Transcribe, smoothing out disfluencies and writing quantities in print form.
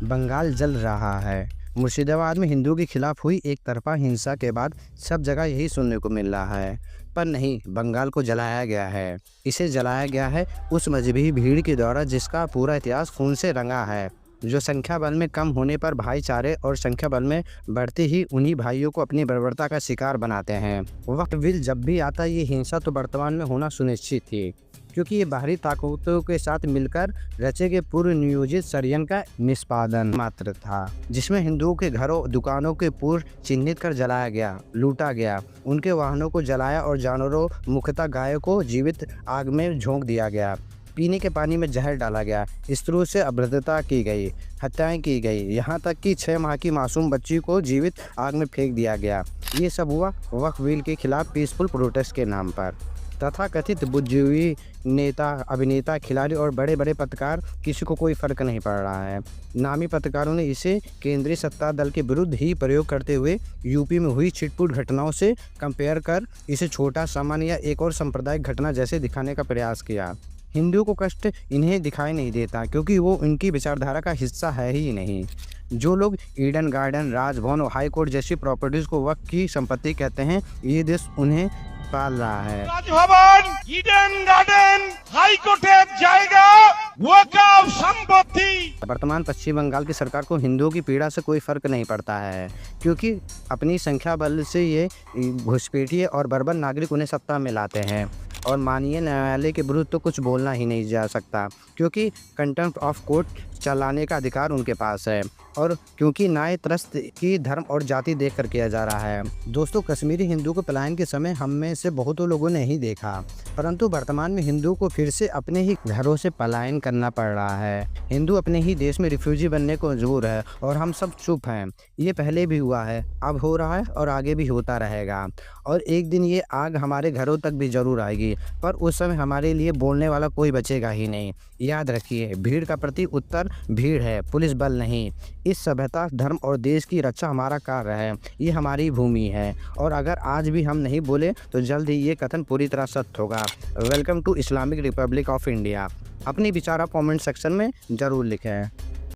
बंगाल जल रहा है। मुर्शिदाबाद में हिंदुओं के खिलाफ हुई एक तरफा हिंसा के बाद सब जगह यही सुनने को मिल रहा है। पर नहीं, बंगाल को जलाया गया है। इसे जलाया गया है उस मजहबी भीड़ के द्वारा जिसका पूरा इतिहास खून से रंगा है, जो संख्या बल में कम होने पर भाईचारे और संख्या बल में बढ़ते ही उन्हीं भाइयों को अपनी बर्बरता का शिकार बनाते हैं। वक्त विल जब भी आता ये हिंसा तो वर्तमान में होना सुनिश्चित थी, क्योंकि ये बाहरी ताकतों के साथ मिलकर रचे गए पूर्व नियोजित षड्यंत्र का निष्पादन मात्र था, जिसमें हिंदुओं के घरों दुकानों के पूर्व चिन्हित कर जलाया गया, लूटा गया, उनके वाहनों को जलाया और जानवरों मुख्यतः गायों को जीवित आग में झोंक दिया गया, पीने के पानी में जहर डाला गया, स्त्रियों से अभद्रता की गई, हत्याएं की गई, यहाँ तक कि 6 माह की मासूम बच्ची को जीवित आग में फेंक दिया गया। ये सब हुआ वक्फ बिल के खिलाफ पीसफुल प्रोटेस्ट के नाम पर। तथाकथित बुद्धिजीवी नेता, अभिनेता, खिलाड़ी और बड़े बड़े पत्रकार, किसी को कोई फर्क नहीं पड़ रहा है। नामी पत्रकारों ने इसे केंद्रीय सत्ता दल के विरुद्ध ही प्रयोग करते हुए यूपी में हुई छिटपुट घटनाओं से कंपेयर कर इसे छोटा सामान्य या एक और सांप्रदायिक घटना जैसे दिखाने का प्रयास किया। हिंदुओं को कष्ट इन्हें दिखाई नहीं देता, क्योंकि वो इनकी विचारधारा का हिस्सा है ही नहीं। जो लोग ईडन गार्डन, राजभवन और हाई कोर्ट जैसी प्रॉपर्टीज को वक्त की संपत्ति कहते हैं, ये देश उन्हें पाल रहा है। राजभवन, ईडन गार्डन, हाई कोर्टेर जाएगा वक्फ संपत्ति। वर्तमान पश्चिम बंगाल की सरकार को हिंदुओं की पीड़ा से कोई फर्क नहीं पड़ता है, क्योंकि अपनी संख्या बल से ये घुसपैठिए और बर्बर नागरिक उन्हें सत्ता में लाते हैं और माननीय न्यायालय के विरुद्ध तो कुछ बोलना ही नहीं जा सकता, क्योंकि कंटेम्प्ट ऑफ कोर्ट चलाने का अधिकार उनके पास है और क्योंकि न्याय त्रस्त की धर्म और जाति देखकर किया जा रहा है। दोस्तों, कश्मीरी हिंदू को पलायन के समय हम में से बहुतों लोगों ने ही देखा, परंतु वर्तमान में हिंदू को फिर से अपने ही घरों से पलायन करना पड़ रहा है। हिंदू अपने ही देश में रिफ्यूजी बनने को मजबूर है और हम सब चुप हैं। ये पहले भी हुआ है, अब हो रहा है और आगे भी होता रहेगा, और एक दिन ये आग हमारे घरों तक भी जरूर आएगी, पर उस समय हमारे लिए बोलने वाला कोई बचेगा ही नहीं। याद रखिए, भीड़ का प्रति उत्तर भीड़ है, पुलिस बल नहीं। इस सभ्यता, धर्म और देश की रक्षा हमारा कार्य है, ये हमारी भूमि है, और अगर आज भी हम नहीं बोले तो जल्द ही ये कथन पूरी तरह सत्य होगा। Welcome to Islamic republic of India. अपनी विचार आप कमेंट सेक्शन में ज़रूर लिखें।